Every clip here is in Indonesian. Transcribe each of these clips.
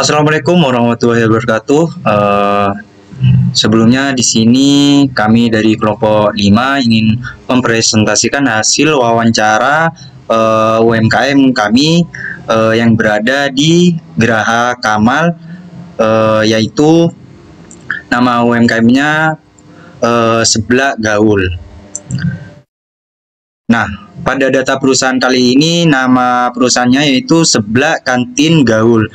Assalamualaikum warahmatullahi wabarakatuh. Sebelumnya di sini kami dari kelompok 5 ingin mempresentasikan hasil wawancara UMKM kami yang berada di Geraha Kamal, yaitu nama UMKM-nya Seblak Gaul. Nah, pada data perusahaan kali ini nama perusahaannya yaitu Seblak Kantin Gaul,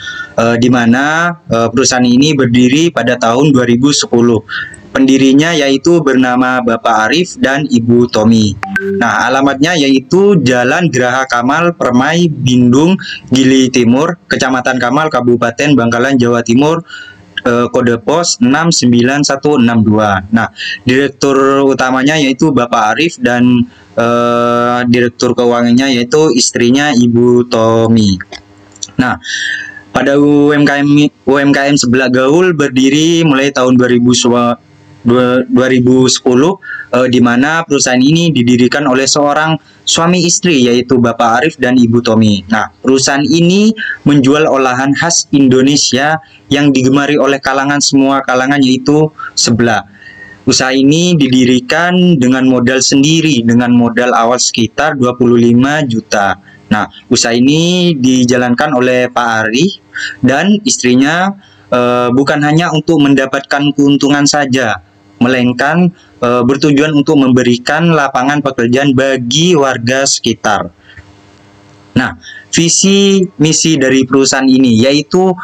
di mana perusahaan ini berdiri pada tahun 2010. Pendirinya yaitu bernama Bapak Arif dan Ibu Tommy. Nah, alamatnya yaitu Jalan Geraha Kamal, Permai, Bindung, Gili Timur, Kecamatan Kamal, Kabupaten Bangkalan, Jawa Timur, kode pos 69162. Nah, direktur utamanya yaitu Bapak Arif dan direktur keuangannya yaitu istrinya Ibu Tommy. Nah, pada UMKM Seblak Gaul berdiri mulai tahun 2010, di mana perusahaan ini didirikan oleh seorang suami istri yaitu Bapak Arif dan Ibu Tommy. Nah, perusahaan ini menjual olahan khas Indonesia yang digemari oleh semua kalangan yaitu seblak. Usaha ini didirikan dengan modal sendiri, dengan modal awal sekitar 25 juta. Nah, usaha ini dijalankan oleh Pak Ari dan istrinya, bukan hanya untuk mendapatkan keuntungan saja, melainkan bertujuan untuk memberikan lapangan pekerjaan bagi warga sekitar. Nah, visi misi dari perusahaan ini yaitu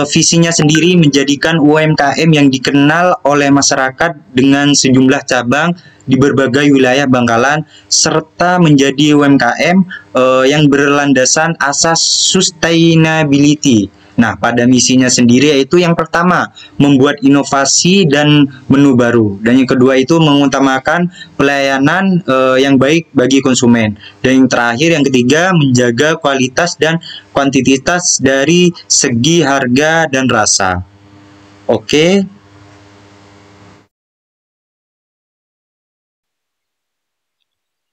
visinya sendiri menjadikan UMKM yang dikenal oleh masyarakat dengan sejumlah cabang di berbagai wilayah Bangkalan, serta menjadi UMKM yang berlandasan asas sustainability. Nah, pada misinya sendiri yaitu yang pertama, membuat inovasi dan menu baru. Dan yang kedua itu mengutamakan pelayanan yang baik bagi konsumen. Dan yang terakhir, yang ketiga, menjaga kualitas dan kuantitas dari segi harga dan rasa. Oke.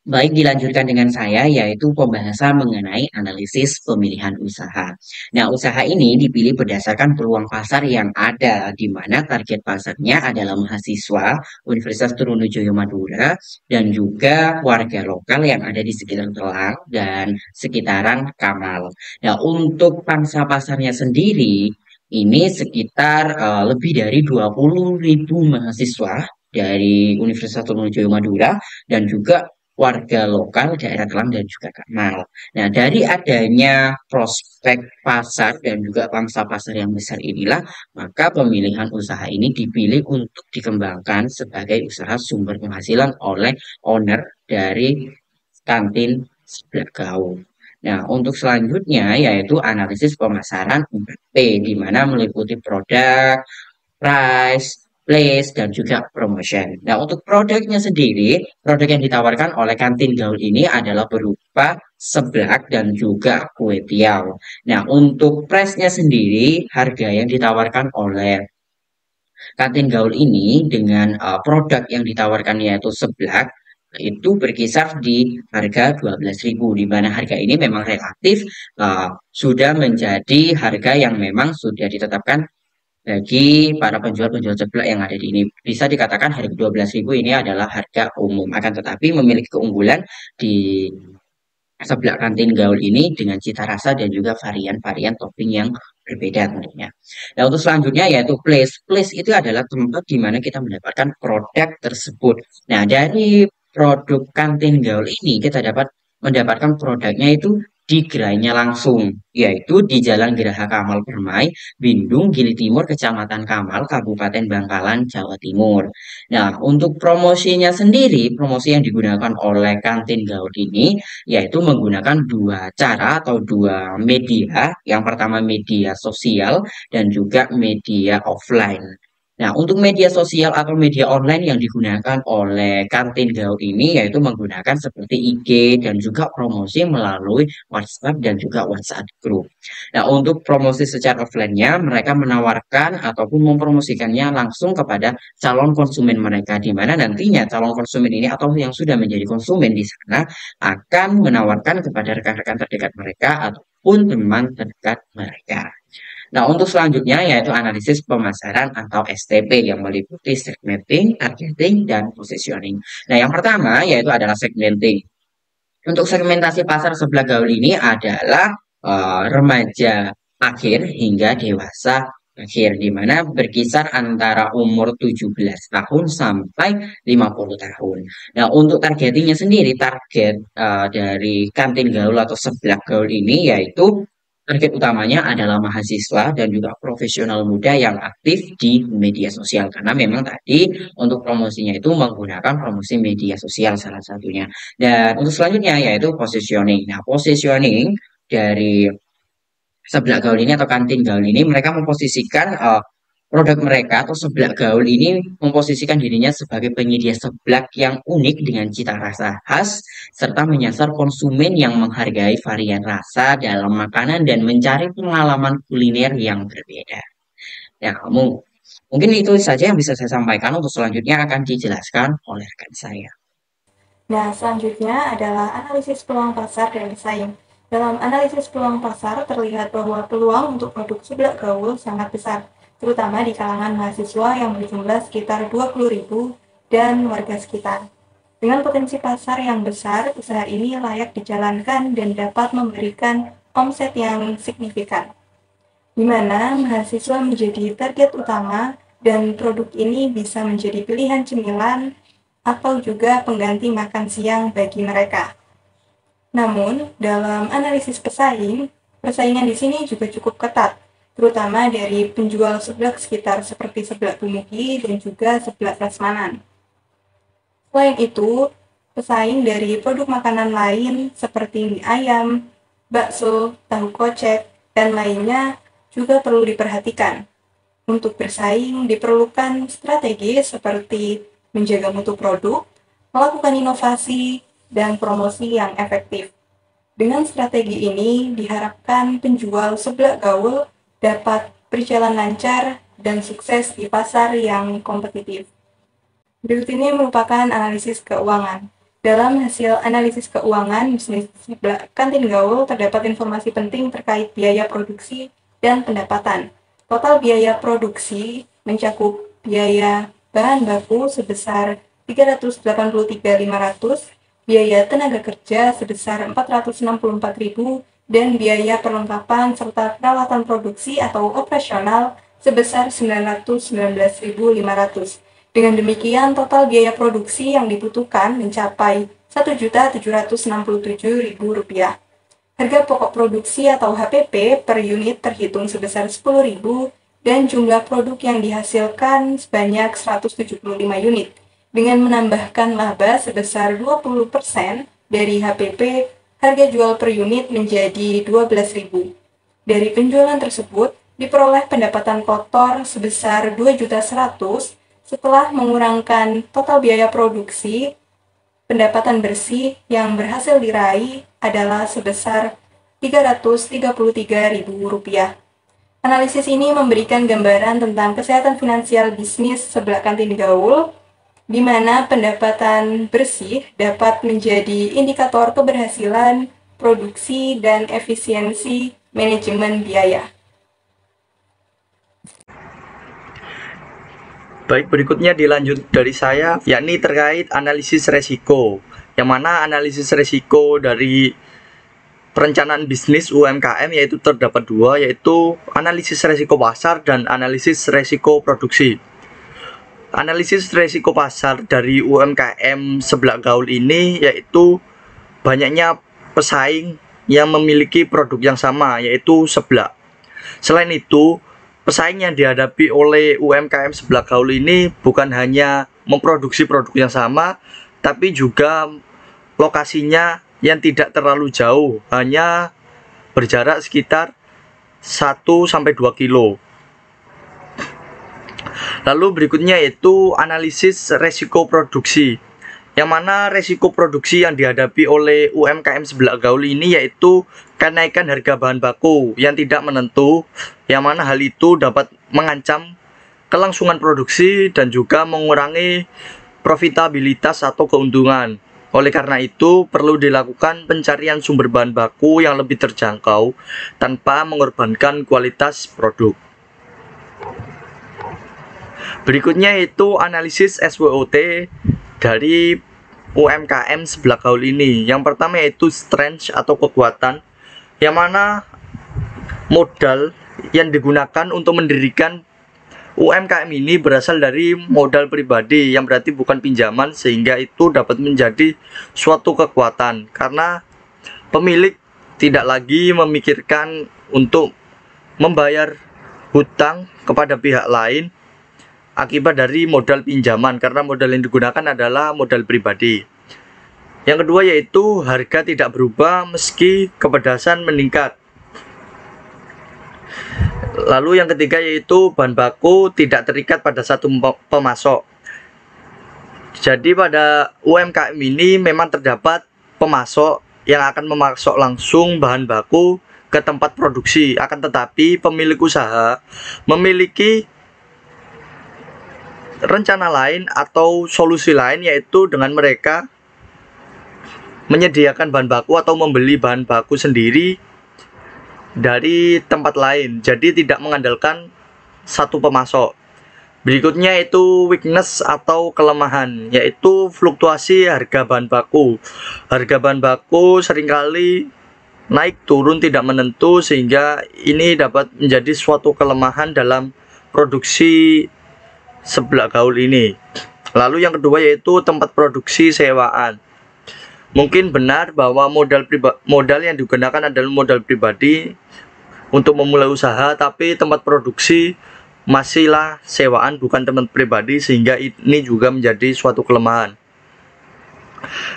Baik, dilanjutkan dengan saya, yaitu pembahasan mengenai analisis pemilihan usaha. Nah, usaha ini dipilih berdasarkan peluang pasar yang ada, di mana target pasarnya adalah mahasiswa Universitas Trunojoyo Madura dan juga warga lokal yang ada di sekitar Telang dan sekitaran Kamal. Nah, untuk pangsa pasarnya sendiri, ini sekitar lebih dari 20.000 mahasiswa dari Universitas Trunojoyo Madura dan juga warga lokal daerah Telang dan juga Kamal. Nah, dari adanya prospek pasar dan juga pangsa pasar yang besar inilah, maka pemilihan usaha ini dipilih untuk dikembangkan sebagai usaha sumber penghasilan oleh owner dari kantin Seblak Gaul. Nah, untuk selanjutnya yaitu analisis pemasaran UMP, di mana meliputi produk, price, place, dan juga promotion. Nah, untuk produknya sendiri, produk yang ditawarkan oleh kantin Gaul ini adalah berupa seblak dan juga kue tiaw. Nah, untuk price-nya sendiri, harga yang ditawarkan oleh kantin Gaul ini dengan produk yang ditawarkan yaitu seblak itu berkisar di harga 12.000, di mana harga ini memang relatif sudah menjadi harga yang memang sudah ditetapkan bagi para penjual-penjual seblak yang ada di ini. Bisa dikatakan harga 12.000 ini adalah harga umum, akan tetapi memiliki keunggulan di seblak kantin Gaul ini dengan cita rasa dan juga varian-varian topping yang berbeda tentunya. Nah, untuk selanjutnya yaitu place. Place itu adalah tempat di mana kita mendapatkan produk tersebut. Nah, dari produk kantin Gaul ini kita dapat mendapatkan produknya itu di gerainya langsung, yaitu di Jalan Geraha Kamal Permai, Bindung, Gili Timur, Kecamatan Kamal, Kabupaten Bangkalan, Jawa Timur. Nah, untuk promosinya sendiri, promosi yang digunakan oleh kantin Gaul ini yaitu menggunakan dua cara atau dua media. Yang pertama media sosial dan juga media offline. Nah, untuk media sosial atau media online yang digunakan oleh kantin Gaul ini yaitu menggunakan seperti IG dan juga promosi melalui WhatsApp dan juga WhatsApp Group. Nah, untuk promosi secara offline-nya, mereka menawarkan ataupun mempromosikannya langsung kepada calon konsumen mereka, di mana nantinya calon konsumen ini atau yang sudah menjadi konsumen di sana akan menawarkan kepada rekan-rekan terdekat mereka ataupun teman terdekat mereka. Nah, untuk selanjutnya yaitu analisis pemasaran atau STP yang meliputi segmenting, targeting, dan positioning. Nah, yang pertama yaitu adalah segmenting. Untuk segmentasi pasar sebelah gaul ini adalah remaja akhir hingga dewasa akhir, di mana berkisar antara umur 17 tahun sampai 50 tahun. Nah, untuk targetingnya sendiri, target dari kantin gaul atau sebelah gaul ini yaitu target utamanya adalah mahasiswa dan juga profesional muda yang aktif di media sosial. Karena memang tadi untuk promosinya itu menggunakan promosi media sosial salah satunya. Dan untuk selanjutnya yaitu positioning. Nah, positioning dari seblak gaul ini atau kantin gaul ini mereka memposisikan produk mereka atau seblak gaul ini memposisikan dirinya sebagai penyedia seblak yang unik dengan cita rasa khas serta menyasar konsumen yang menghargai varian rasa dalam makanan dan mencari pengalaman kuliner yang berbeda. Ya, kamu mungkin itu saja yang bisa saya sampaikan. Untuk selanjutnya akan dijelaskan oleh rekan saya. Nah, selanjutnya adalah analisis peluang pasar dan pesaing. Dalam analisis peluang pasar, terlihat bahwa peluang untuk produk seblak gaul sangat besar, terutama di kalangan mahasiswa yang berjumlah sekitar 20.000 dan warga sekitar. Dengan potensi pasar yang besar, usaha ini layak dijalankan dan dapat memberikan omset yang signifikan, di mana mahasiswa menjadi target utama dan produk ini bisa menjadi pilihan cemilan atau juga pengganti makan siang bagi mereka. Namun, dalam analisis pesaing, persaingan di sini juga cukup ketat, terutama dari penjual seblak sekitar seperti seblak Bumugi dan juga seblak Prasmanan. Selain itu, pesaing dari produk makanan lain seperti mie ayam, bakso, tahu kocek, dan lainnya juga perlu diperhatikan. Untuk bersaing diperlukan strategi seperti menjaga mutu produk, melakukan inovasi, dan promosi yang efektif. Dengan strategi ini diharapkan penjual seblak gaul dapat berjalan lancar dan sukses di pasar yang kompetitif. Berikut ini merupakan analisis keuangan. Dalam hasil analisis keuangan bisnis seblak kantin gaul terdapat informasi penting terkait biaya produksi dan pendapatan. Total biaya produksi mencakup biaya bahan baku sebesar 383.500, biaya tenaga kerja sebesar 464.000, dan biaya perlengkapan serta peralatan produksi atau operasional sebesar 919.500. Dengan demikian, total biaya produksi yang dibutuhkan mencapai Rp1.767.000. Harga pokok produksi atau HPP per unit terhitung sebesar 10.000 dan jumlah produk yang dihasilkan sebanyak 175 unit, dengan menambahkan laba sebesar 20% dari HPP, harga jual per unit menjadi 12.000. Dari penjualan tersebut, diperoleh pendapatan kotor sebesar 2.100.000 setelah mengurangkan total biaya produksi. Pendapatan bersih yang berhasil diraih adalah sebesar Rp333.000. Analisis ini memberikan gambaran tentang kesehatan finansial bisnis seblak kantin gaul, di mana pendapatan bersih dapat menjadi indikator keberhasilan produksi dan efisiensi manajemen biaya. Baik, berikutnya dilanjut dari saya, yakni terkait analisis resiko. Yang mana analisis resiko dari perencanaan bisnis UMKM yaitu terdapat dua, yaitu analisis resiko pasar dan analisis resiko produksi. Analisis resiko pasar dari UMKM seblak gaul ini yaitu banyaknya pesaing yang memiliki produk yang sama, yaitu seblak. Selain itu, pesaing yang dihadapi oleh UMKM seblak gaul ini bukan hanya memproduksi produk yang sama, tapi juga lokasinya yang tidak terlalu jauh, hanya berjarak sekitar 1-2 kilo. Lalu berikutnya yaitu analisis resiko produksi, yang mana resiko produksi yang dihadapi oleh UMKM seblak gaul ini yaitu kenaikan harga bahan baku yang tidak menentu, yang mana hal itu dapat mengancam kelangsungan produksi dan juga mengurangi profitabilitas atau keuntungan. Oleh karena itu, perlu dilakukan pencarian sumber bahan baku yang lebih terjangkau tanpa mengorbankan kualitas produk. Berikutnya itu analisis SWOT dari UMKM sebelah gaul ini. Yang pertama yaitu strength atau kekuatan, yang mana modal yang digunakan untuk mendirikan UMKM ini berasal dari modal pribadi, yang berarti bukan pinjaman, sehingga itu dapat menjadi suatu kekuatan karena pemilik tidak lagi memikirkan untuk membayar hutang kepada pihak lain akibat dari modal pinjaman, karena modal yang digunakan adalah modal pribadi. Yang kedua yaitu harga tidak berubah meski kepedasan meningkat. Lalu yang ketiga yaitu bahan baku tidak terikat pada satu pemasok. Jadi pada UMKM ini memang terdapat pemasok yang akan memasok langsung bahan baku ke tempat produksi. Akan tetapi pemilik usaha memiliki rencana lain atau solusi lain, yaitu dengan mereka menyediakan bahan baku atau membeli bahan baku sendiri dari tempat lain, jadi tidak mengandalkan satu pemasok. Berikutnya itu weakness atau kelemahan, yaitu fluktuasi harga bahan baku. Harga bahan baku seringkali naik turun tidak menentu, sehingga ini dapat menjadi suatu kelemahan dalam produksi sebelah gaul ini. Lalu yang kedua yaitu tempat produksi sewaan. Mungkin benar bahwa modal yang digunakan adalah modal pribadi untuk memulai usaha, tapi tempat produksi masihlah sewaan, bukan tempat pribadi, sehingga ini juga menjadi suatu kelemahan.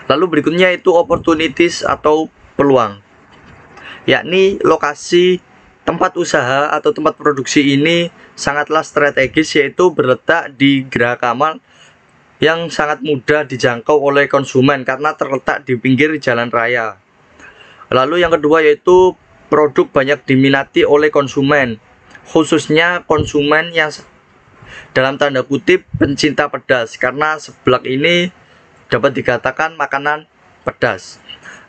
Lalu berikutnya itu opportunities atau peluang, yakni lokasi tempat usaha atau tempat produksi ini sangatlah strategis, yaitu berletak di Geraha Kamal yang sangat mudah dijangkau oleh konsumen karena terletak di pinggir jalan raya. Lalu yang kedua yaitu produk banyak diminati oleh konsumen, khususnya konsumen yang dalam tanda kutip pencinta pedas, karena seblak ini dapat dikatakan makanan pedas.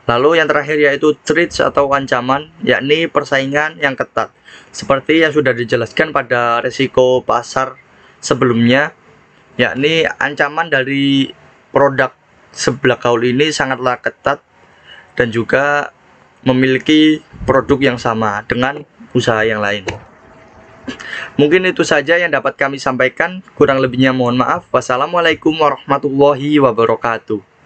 Lalu yang terakhir yaitu threats atau ancaman, yakni persaingan yang ketat. Seperti yang sudah dijelaskan pada resiko pasar sebelumnya, yakni ancaman dari produk sebelah gaul ini sangatlah ketat dan juga memiliki produk yang sama dengan usaha yang lain. Mungkin itu saja yang dapat kami sampaikan, kurang lebihnya mohon maaf. Wassalamualaikum warahmatullahi wabarakatuh.